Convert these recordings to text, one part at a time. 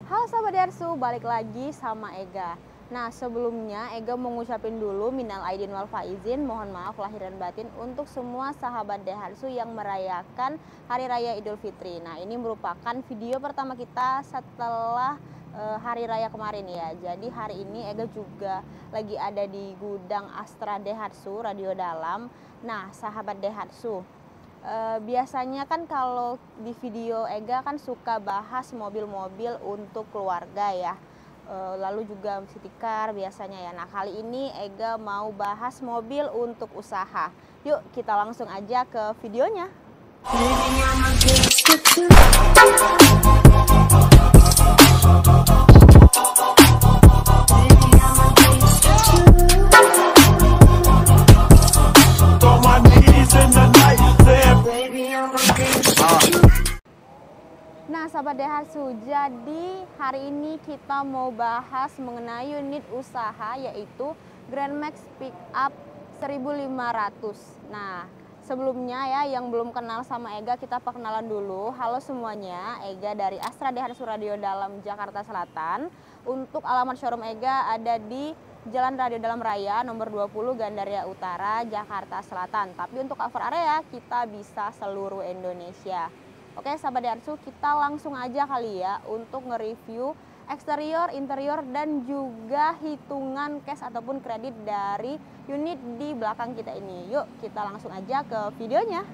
Halo sahabat Daihatsu, balik lagi sama Ega. Nah sebelumnya Ega mau ngucapin dulu minal aidin wal faizin, mohon maaf lahir dan batin untuk semua sahabat Daihatsu yang merayakan Hari Raya Idul Fitri. Nah ini merupakan video pertama kita setelah Hari Raya kemarin ya. Jadi hari ini Ega juga lagi ada di gudang Astra Daihatsu Radio Dalam. Nah sahabat Daihatsu, biasanya kan kalau di video Ega kan suka bahas mobil-mobil untuk keluarga ya, lalu juga city car biasanya ya. Nah kali ini Ega mau bahas mobil untuk usaha. Yuk kita langsung aja ke videonya. Nah sahabat Daihatsu, jadi hari ini kita mau bahas mengenai unit usaha yaitu Grand Max Pickup 1500. Nah sebelumnya ya yang belum kenal sama Ega, kita perkenalan dulu. Halo semuanya, Ega dari Astra Daihatsu Radio Dalam Jakarta Selatan. Untuk alamat showroom Ega ada di Jalan Radio Dalam Raya nomor 20 Gandaria Utara, Jakarta Selatan. Tapi untuk cover area kita bisa seluruh Indonesia. Oke sahabat Daihatsu, kita langsung aja kali ya untuk nge-review eksterior, interior, dan juga hitungan cash ataupun kredit dari unit di belakang kita ini. Yuk kita langsung aja ke videonya.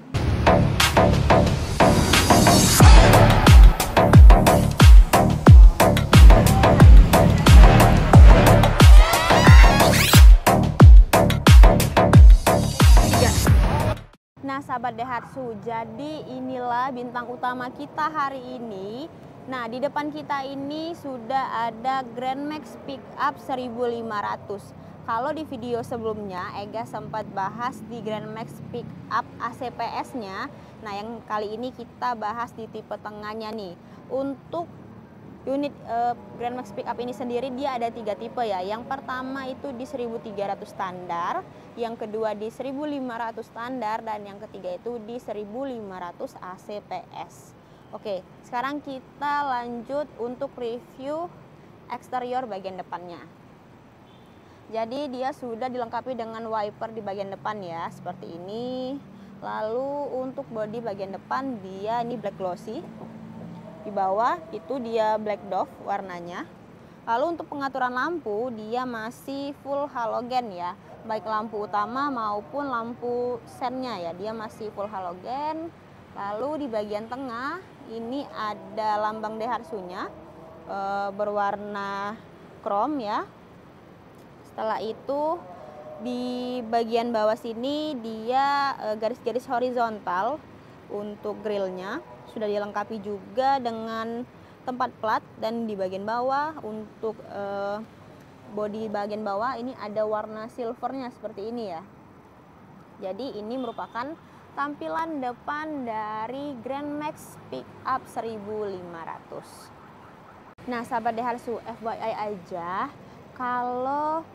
Nah sahabat Daihatsu, jadi inilah bintang utama kita hari ini. Nah di depan kita ini sudah ada Grand Max Pickup 1500. Kalau di video sebelumnya Ega sempat bahas di Grand Max Pickup ACPS-nya. Nah yang kali ini kita bahas di tipe tengahnya nih. Untuk unit Grand Max Pickup ini sendiri dia ada 3 tipe ya. Yang pertama itu di 1300 standar, yang kedua di 1500 standar, dan yang ketiga itu di 1500 ACPS. Oke, sekarang kita lanjut untuk review eksterior bagian depannya. Jadi dia sudah dilengkapi dengan wiper di bagian depan ya, seperti ini. Lalu untuk bodi bagian depan dia ini black glossy. Di bawah itu dia black dove warnanya. Lalu untuk pengaturan lampu dia masih full halogen ya, baik lampu utama maupun lampu sennya ya, dia masih full halogen. Lalu di bagian tengah ini ada lambang Daihatsu-nya berwarna chrome ya. Setelah itu di bagian bawah sini dia garis-garis horizontal untuk grillnya. Sudah dilengkapi juga dengan tempat plat, dan di bagian bawah untuk bodi bagian bawah ini ada warna silvernya seperti ini ya. Jadi ini merupakan tampilan depan dari Grand Max Pickup 1500. Nah sahabat Daihatsu, FYI aja, kalau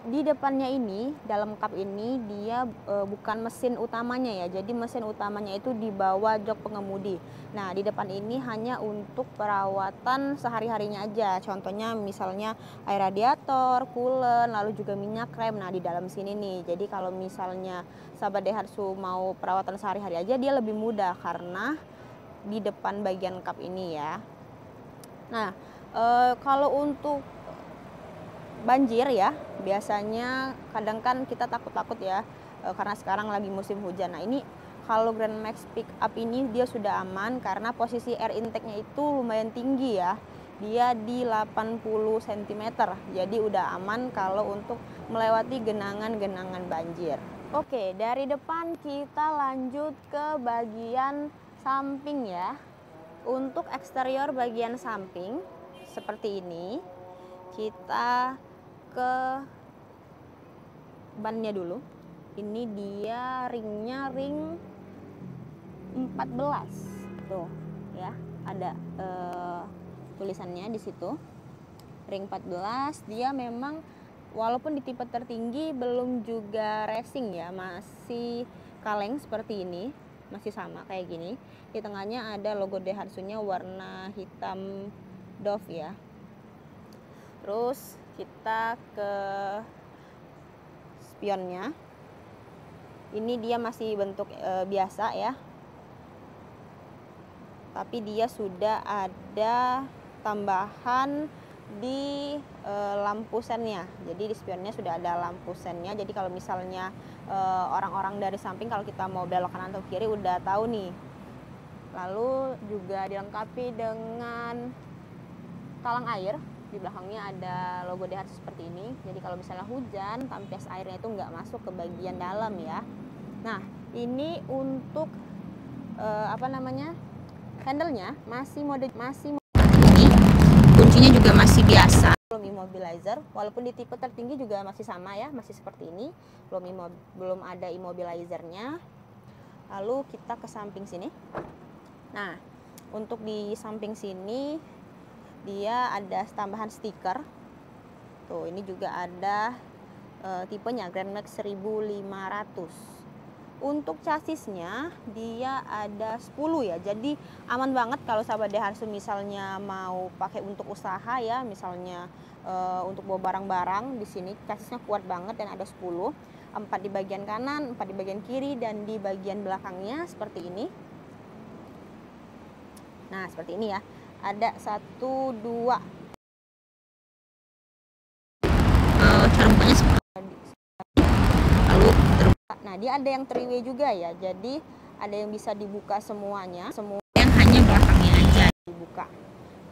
di depannya ini, dalam kap ini dia bukan mesin utamanya ya. Jadi mesin utamanya itu di bawah jok pengemudi. Nah di depan ini hanya untuk perawatan sehari-harinya aja. Contohnya misalnya air radiator, coolant, lalu juga minyak rem. Nah di dalam sini nih. Jadi kalau misalnya sahabat Daihatsu mau perawatan sehari-hari aja, dia lebih mudah karena di depan bagian kap ini ya. Nah kalau untuk banjir ya, biasanya kadang kan kita takut-takut ya karena sekarang lagi musim hujan. Nah ini kalau Grand Max Pickup ini dia sudah aman karena posisi air intake-nya itu lumayan tinggi ya, dia di 80 cm. Jadi udah aman kalau untuk melewati genangan-genangan banjir. Oke, dari depan kita lanjut ke bagian samping ya. Untuk eksterior bagian samping seperti ini, kita ke bannya dulu. Ini dia ringnya ring 14 tuh ya, ada tulisannya di situ ring 14. Dia memang walaupun di tipe tertinggi belum juga racing ya, masih kaleng seperti ini, masih sama kayak gini. Di tengahnya ada logo Daihatsu-nya warna hitam Dove ya. Terus kita ke spionnya. Ini dia masih bentuk biasa ya, tapi dia sudah ada tambahan di lampu sennya. Jadi di spionnya sudah ada lampu sennya. Jadi kalau misalnya orang-orang dari samping, kalau kita mau belok kanan atau kiri udah tahu nih. Lalu juga dilengkapi dengan talang air. Di belakangnya ada logo Daihatsu seperti ini. Jadi kalau misalnya hujan, tampias airnya itu nggak masuk ke bagian dalam ya. Nah, ini untuk handle-nya masih mode ini. Kuncinya juga masih biasa, belum immobilizer. Walaupun di tipe tertinggi juga masih sama ya, masih seperti ini. Belum ada immobilizernya. Lalu kita ke samping sini. Nah, untuk di samping sini dia ada tambahan stiker. Tuh, ini juga ada tipenya Grand Max 1500. Untuk chassisnya dia ada 10 ya. Jadi aman banget kalau sahabat Daihatsu misalnya mau pakai untuk usaha ya, misalnya untuk bawa barang-barang. Di sini chassisnya kuat banget dan ada 10. 4 di bagian kanan, 4 di bagian kiri, dan di bagian belakangnya seperti ini. Nah, seperti ini ya. Ada 1, 2. Cara bukanya seperti. Lalu nah, dia ada yang 3-way juga ya. Jadi ada yang bisa dibuka semuanya, semua yang hanya belakangnya aja dibuka.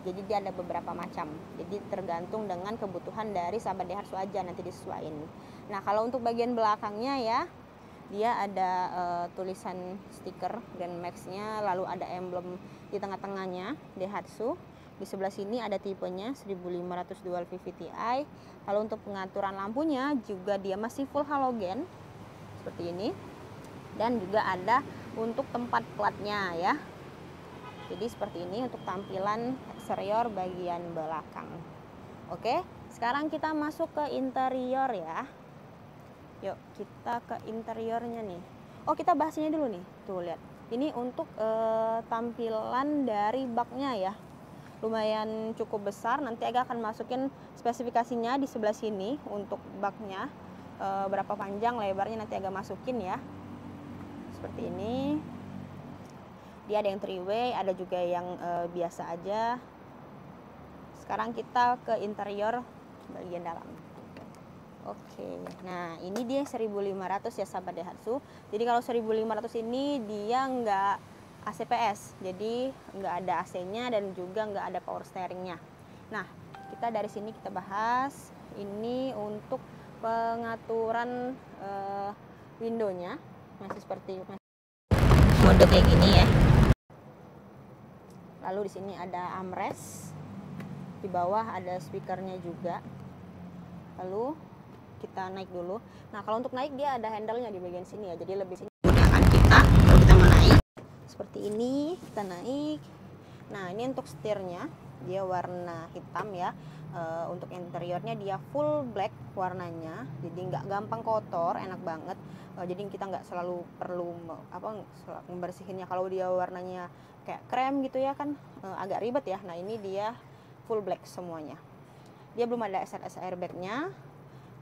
Jadi dia ada beberapa macam. Jadi tergantung dengan kebutuhan dari sahabat Daihatsu aja, nanti disesuaikan. Nah, kalau untuk bagian belakangnya ya, dia ada tulisan stiker Grand Max-nya, lalu ada emblem di tengah-tengahnya Daihatsu. Di sebelah sini ada tipenya 1500 Dual VVT-i. Lalu untuk pengaturan lampunya juga dia masih full halogen seperti ini. Dan juga ada untuk tempat platnya ya. Jadi seperti ini untuk tampilan eksterior bagian belakang. Oke, sekarang kita masuk ke interior ya. Yuk kita ke interiornya nih. Oh, kita bahas ini dulu nih. Tuh lihat. Ini untuk tampilan dari baknya ya. Lumayan cukup besar. Nanti Aga akan masukin spesifikasinya di sebelah sini untuk baknya. Berapa panjang lebarnya nanti Aga masukin ya. Seperti ini. Dia ada yang 3-way, ada juga yang biasa aja. Sekarang kita ke interior bagian dalam. Oke, nah ini dia 1500 ya sahabat Daihatsu. Jadi kalau 1500 ini dia nggak ACPS, jadi nggak ada AC-nya dan juga nggak ada power steeringnya. Nah, kita dari sini kita bahas ini untuk pengaturan windownya masih seperti mode kayak gini ya. Lalu di sini ada armrest, di bawah ada speakernya juga. Lalu kita naik dulu. Nah, kalau untuk naik dia ada handle-nya di bagian sini ya. Jadi lebih sini mudahkan kita kalau kita mau naik. Seperti ini kita naik. Nah, ini untuk setirnya dia warna hitam ya. Untuk interiornya dia full black warnanya. Jadi nggak gampang kotor, enak banget. Jadi kita nggak selalu perlu membersihinnya. Kalau dia warnanya kayak krem gitu ya kan agak ribet ya. Nah, ini dia full black semuanya. Dia belum ada SLS airbag-nya.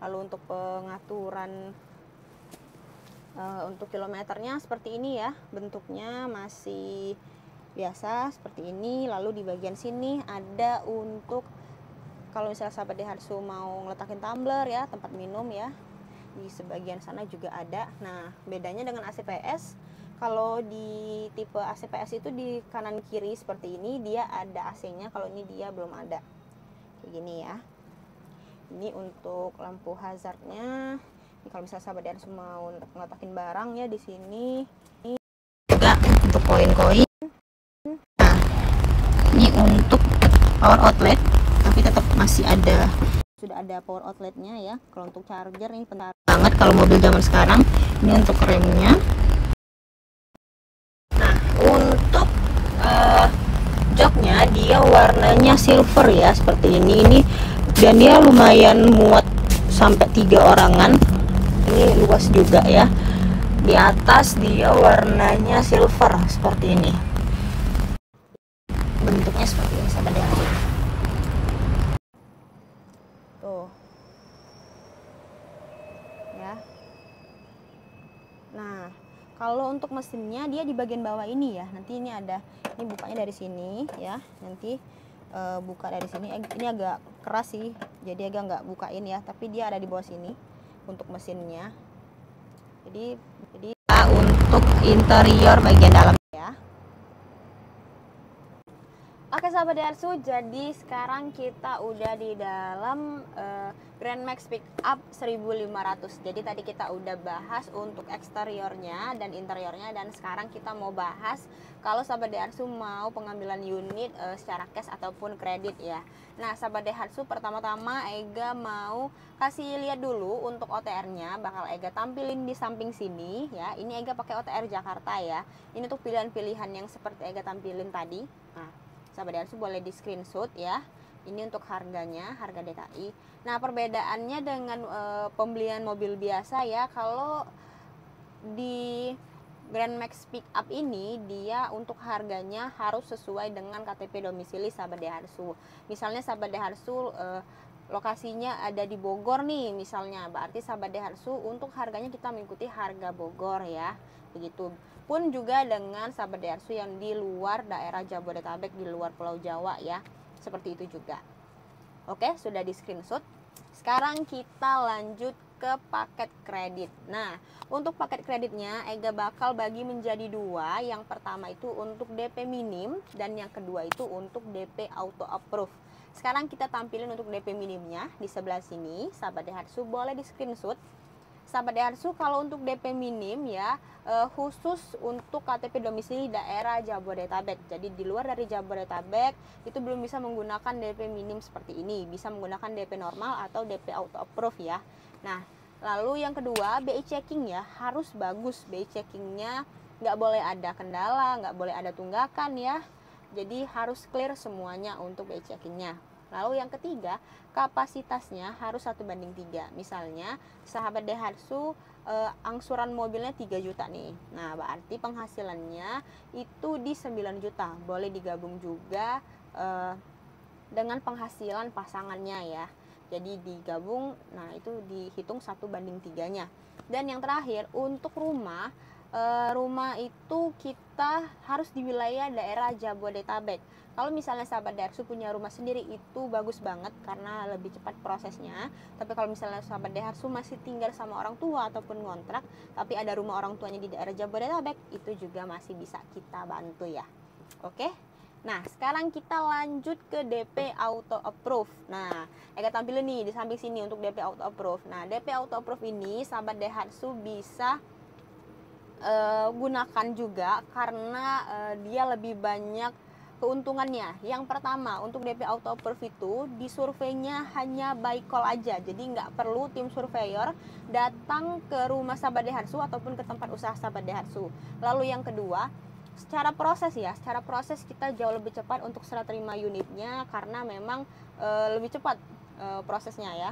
Lalu untuk pengaturan untuk kilometernya seperti ini ya, bentuknya masih biasa seperti ini. Lalu di bagian sini ada untuk kalau misalnya sahabat Daihatsu mau ngeletakin tumbler ya, tempat minum ya, di sebagian sana juga ada. Nah, bedanya dengan ACPS, kalau di tipe ACPS itu di kanan kiri seperti ini dia ada AC-nya, kalau ini dia belum ada kayak gini ya. Ini untuk lampu hazardnya. Ini kalau misalnya sahabat Daihatsu mau ngeletakin barang ya di sini. Ini juga untuk koin-koin. Nah, ini untuk power outlet, tapi tetap masih ada, sudah ada power outletnya ya. Kalau untuk charger ini penting banget kalau mobil zaman sekarang. Ini untuk remnya. Nah, untuk joknya dia warnanya silver ya seperti ini. Dan dia lumayan muat sampai 3 orangan. Ini luas juga ya. Di atas dia warnanya silver seperti ini. Bentuknya seperti ini sahabat Daihatsu. Tuh. Ya. Nah, kalau untuk mesinnya dia di bagian bawah ini ya. Nanti ini ada, ini bukanya dari sini ya. Nanti buka dari sini. Ini agak keras sih, jadi agak nggak bukain ya. Tapi dia ada di bawah sini untuk mesinnya. Jadi untuk interior bagian dalam ya. Oke sahabat Daihatsu, jadi sekarang kita udah di dalam Grand Max Pickup 1500. Jadi tadi kita udah bahas untuk eksteriornya dan interiornya, dan sekarang kita mau bahas kalau sahabat Daihatsu mau pengambilan unit secara cash ataupun kredit ya. Nah sahabat Daihatsu, pertama-tama Ega mau kasih lihat dulu untuk OTR-nya, bakal Ega tampilin di samping sini ya. Ini Ega pakai OTR Jakarta ya. Ini untuk pilihan-pilihan yang seperti Ega tampilin tadi. Nah, sahabat Daihatsu boleh di screenshot ya. Ini untuk harganya, harga DKI. Nah perbedaannya dengan pembelian mobil biasa ya, kalau di Grand Max Pickup ini dia untuk harganya harus sesuai dengan KTP domisili sahabat Daihatsu. Misalnya sahabat Daihatsu lokasinya ada di Bogor nih misalnya, berarti sahabat Daihatsu untuk harganya kita mengikuti harga Bogor ya. Begitu pun juga dengan sahabat Daihatsu yang di luar daerah Jabodetabek, di luar Pulau Jawa ya, seperti itu juga. Oke, sudah di screenshot. Sekarang kita lanjut ke paket kredit. Nah, untuk paket kreditnya Ega bakal bagi menjadi dua. Yang pertama itu untuk DP minim, dan yang kedua itu untuk DP auto approve. Sekarang kita tampilin untuk DP minimnya di sebelah sini. Sahabat Daihatsu boleh di screenshot. Sahabat Daihatsu, kalau untuk DP minim ya, khusus untuk KTP domisili daerah Jabodetabek. Jadi di luar dari Jabodetabek itu belum bisa menggunakan DP minim seperti ini. Bisa menggunakan DP normal atau DP auto approve ya. Nah, lalu yang kedua, BI checking ya, harus bagus. BI checkingnya nggak boleh ada kendala, nggak boleh ada tunggakan ya. Jadi harus clear semuanya untuk BI checkingnya. Lalu yang ketiga, kapasitasnya harus 1:3. Misalnya sahabat Daihatsu angsuran mobilnya 3 juta nih. Nah, berarti penghasilannya itu di 9 juta. Boleh digabung juga dengan penghasilan pasangannya ya. Jadi digabung, nah itu dihitung 1:3-nya. Dan yang terakhir, untuk rumah itu kita harus di wilayah daerah Jabodetabek. Kalau misalnya sahabat Daihatsu punya rumah sendiri itu bagus banget karena lebih cepat prosesnya. Tapi kalau misalnya sahabat Daihatsu masih tinggal sama orang tua ataupun ngontrak, tapi ada rumah orang tuanya di daerah Jabodetabek, itu juga masih bisa kita bantu ya. Oke. Nah, sekarang kita lanjut ke DP auto approve. Nah, Ega tampilin nih di samping sini untuk DP auto approve. Nah, DP auto approve ini sahabat Daihatsu bisa gunakan juga karena dia lebih banyak keuntungannya. Yang pertama, untuk DP auto approve itu di surveinya hanya by call aja, jadi nggak perlu tim surveyor datang ke rumah sahabat Daihatsu ataupun ke tempat usaha sahabat Daihatsu. Lalu yang kedua, secara proses ya, secara proses kita jauh lebih cepat untuk serah terima unitnya karena memang lebih cepat prosesnya ya.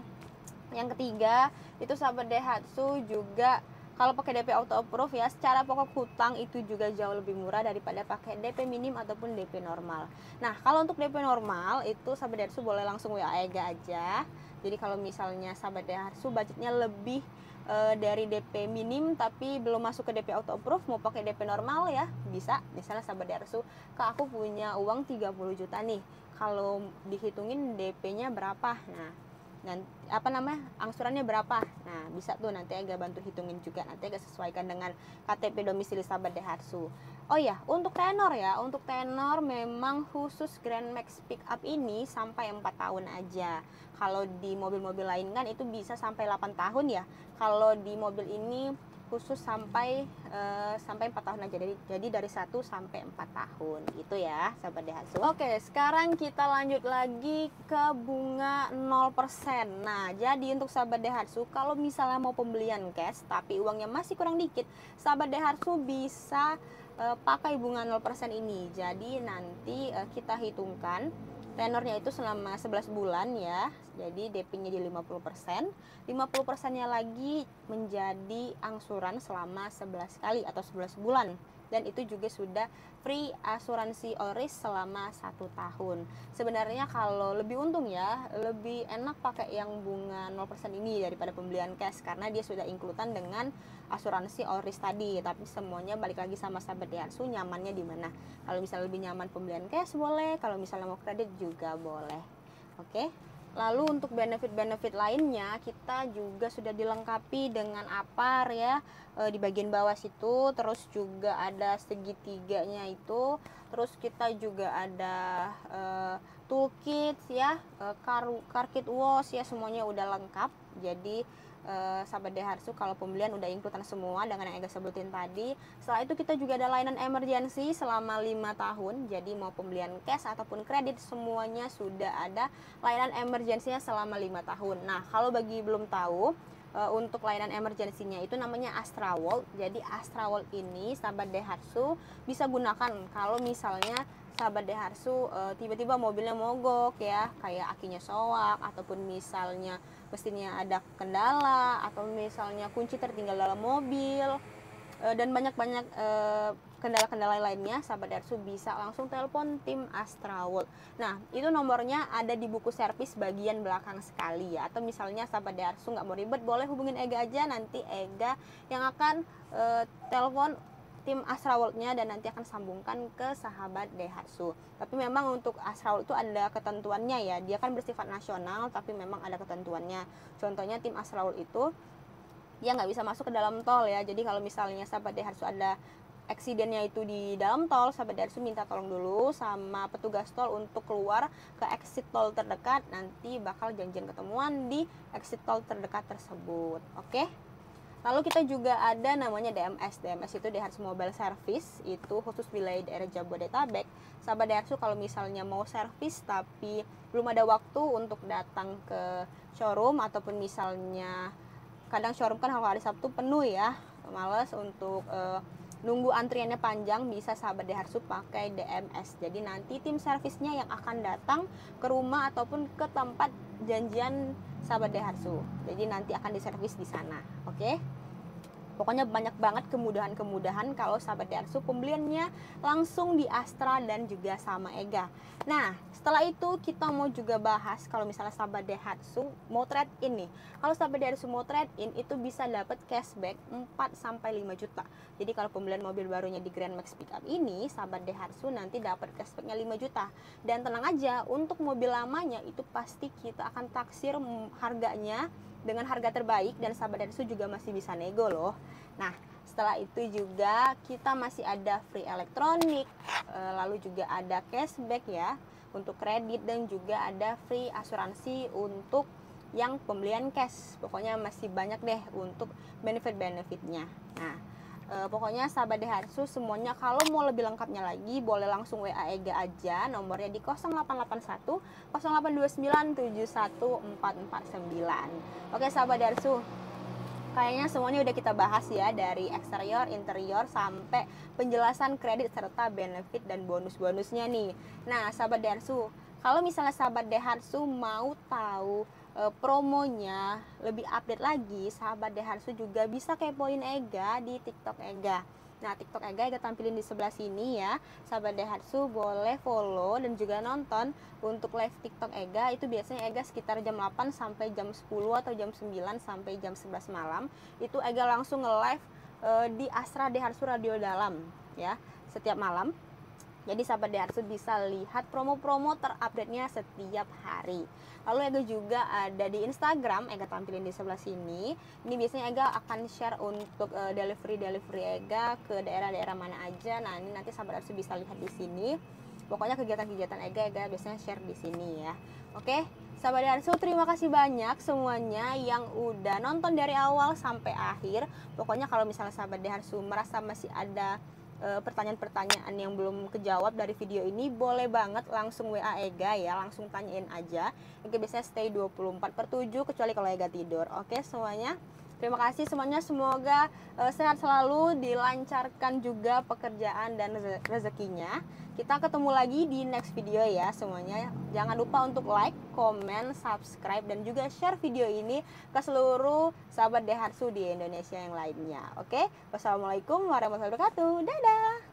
Yang ketiga, itu sahabat Daihatsu juga kalau pakai DP auto approve ya, secara pokok hutang itu juga jauh lebih murah daripada pakai DP minim ataupun DP normal. Nah, kalau untuk DP normal itu sahabat Daihatsu boleh langsung WA Ega aja. Jadi kalau misalnya sahabat Daihatsu budgetnya lebih dari DP minim tapi belum masuk ke DP auto approve, mau pakai DP normal ya bisa. Misalnya sahabat Daihatsu, Kak aku punya uang 30 juta nih, kalau dihitungin DP-nya berapa? Nah, dan angsurannya berapa? Nah, bisa tuh nanti Ega bantu hitungin juga, nanti Ega sesuaikan dengan KTP domisili sahabat Daihatsu. Oh ya, untuk tenor ya, untuk tenor memang khusus Grand Max Pickup ini sampai 4 tahun aja. Kalau di mobil-mobil lain kan itu bisa sampai 8 tahun ya. Kalau di mobil ini khusus sampai 4 tahun aja, jadi dari 1 sampai 4 tahun gitu ya sahabat Daihatsu. Oke, sekarang kita lanjut lagi ke bunga 0%. Nah, jadi untuk sahabat Daihatsu kalau misalnya mau pembelian cash tapi uangnya masih kurang dikit, sahabat Daihatsu bisa pakai bunga 0% ini. Jadi nanti kita hitungkan tenornya itu selama 11 bulan ya. Jadi DP-nya di 50%. 50%-nya lagi menjadi angsuran selama 11 kali atau 11 bulan. dan itu juga sudah free asuransi all risk selama 1 tahun. Sebenarnya kalau lebih untung ya, lebih enak pakai yang bunga 0% ini daripada pembelian cash, karena dia sudah include-an dengan asuransi all risk tadi. Tapi semuanya balik lagi sama sahabat Daihatsu, nyamannya di mana. Kalau misalnya lebih nyaman pembelian cash boleh, kalau misalnya mau kredit juga boleh. Oke. Lalu untuk benefit-benefit lainnya kita juga sudah dilengkapi dengan APAR ya, di bagian bawah situ, terus juga ada segitiganya itu, terus kita juga ada toolkit ya, car kit wash ya, semuanya udah lengkap. Jadi sahabat Daihatsu kalau pembelian udah include semua dengan yang Ega sebutin tadi. Setelah itu kita juga ada layanan emergency selama 5 tahun. Jadi mau pembelian cash ataupun kredit semuanya sudah ada layanan emergensinya selama 5 tahun. Nah, kalau bagi belum tahu, untuk layanan emergensinya itu namanya Astra World. Jadi Astra World ini sahabat Daihatsu bisa gunakan kalau misalnya sahabat Daihatsu tiba-tiba mobilnya mogok ya, kayak akinya soak, ataupun misalnya mesinnya ada kendala, atau misalnya kunci tertinggal dalam mobil, dan banyak-banyak kendala-kendala lainnya, sahabat Daihatsu bisa langsung telepon tim Astra World. Nah, itu nomornya ada di buku servis bagian belakang sekali ya. Atau misalnya sahabat Daihatsu nggak mau ribet, boleh hubungin Ega aja, nanti Ega yang akan telepon tim Astra World-nya dan nanti akan sambungkan ke sahabat Daihatsu. Tapi memang untuk Astra World itu ada ketentuannya ya, dia kan bersifat nasional tapi memang ada ketentuannya. Contohnya tim Astra World itu dia nggak bisa masuk ke dalam tol ya. Jadi kalau misalnya sahabat Daihatsu ada accident-nya itu di dalam tol, sahabat Daihatsu minta tolong dulu sama petugas tol untuk keluar ke exit tol terdekat, nanti bakal janjian ketemuan di exit tol terdekat tersebut. Oke? Lalu kita juga ada namanya DMS. DMS itu Daihatsu Mobile Service, itu khusus wilayah daerah Jabodetabek. Sahabat Daihatsu kalau misalnya mau servis tapi belum ada waktu untuk datang ke showroom, ataupun misalnya kadang showroom kan hari Sabtu penuh ya, males untuk nunggu antriannya panjang, bisa sahabat Daihatsu pakai DMS. Jadi nanti tim servisnya yang akan datang ke rumah ataupun ke tempat janjian sahabat Daihatsu. Jadi nanti akan diservis di sana. Oke? Pokoknya banyak banget kemudahan-kemudahan kalau sahabat Daihatsu pembeliannya langsung di Astra dan juga sama Ega. Nah, setelah itu kita mau juga bahas kalau misalnya sahabat Daihatsu mau trade in nih. Kalau sahabat Daihatsu mau trade in itu bisa dapat cashback 4-5 juta. Jadi kalau pembelian mobil barunya di Grand Max Pickup ini, sahabat Daihatsu nanti dapat cashbacknya 5 juta. Dan tenang aja, untuk mobil lamanya itu pasti kita akan taksir harganya dengan harga terbaik, dan sahabat Daihatsu juga masih bisa nego loh. Nah, setelah itu juga kita masih ada free elektronik, lalu juga ada cashback ya untuk kredit, dan juga ada free asuransi untuk yang pembelian cash. Pokoknya masih banyak deh untuk benefit-benefitnya. Nah, pokoknya sahabat Daihatsu semuanya kalau mau lebih lengkapnya lagi boleh langsung WA Ega aja, nomornya di 0881 0829 71449. Oke sahabat Daihatsu, kayaknya semuanya udah kita bahas ya, dari eksterior, interior, sampai penjelasan kredit serta benefit dan bonus-bonusnya nih. Nah sahabat Daihatsu, kalau misalnya sahabat Daihatsu mau tahu promonya lebih update lagi, sahabat Daihatsu juga bisa kepoin Ega di TikTok Ega. Nah, TikTok Ega tampilin di sebelah sini ya. Sahabat Daihatsu boleh follow dan juga nonton untuk live TikTok Ega. Itu biasanya Ega sekitar jam 8 sampai jam 10 atau jam 9 sampai jam 11 malam. Itu Ega langsung nge-live di Astra Daihatsu Radio Dalam ya, setiap malam. Jadi sahabat Daihatsu bisa lihat promo-promo terupdate-nya setiap hari. Lalu Ega juga ada di Instagram, Ega tampilin di sebelah sini. Ini biasanya Ega akan share untuk delivery Ega ke daerah-daerah mana aja. Nah, ini nanti sahabat Daihatsu bisa lihat di sini. Pokoknya kegiatan-kegiatan Ega biasanya share di sini ya. Oke, sahabat Daihatsu terima kasih banyak semuanya yang udah nonton dari awal sampai akhir. Pokoknya kalau misalnya sahabat Daihatsu merasa masih ada pertanyaan-pertanyaan yang belum kejawab dari video ini, boleh banget langsung WA Ega ya, langsung tanyain aja. Ega biasanya stay 24/7 kecuali kalau Ega tidur. Oke semuanya, Terima kasih semuanya, semoga sehat selalu, dilancarkan juga pekerjaan dan rezekinya. Kita ketemu lagi di next video ya semuanya. Jangan lupa untuk like, comment, subscribe, dan juga share video ini ke seluruh sahabat Daihatsu di Indonesia yang lainnya. Oke, wassalamualaikum warahmatullahi wabarakatuh. Dadah.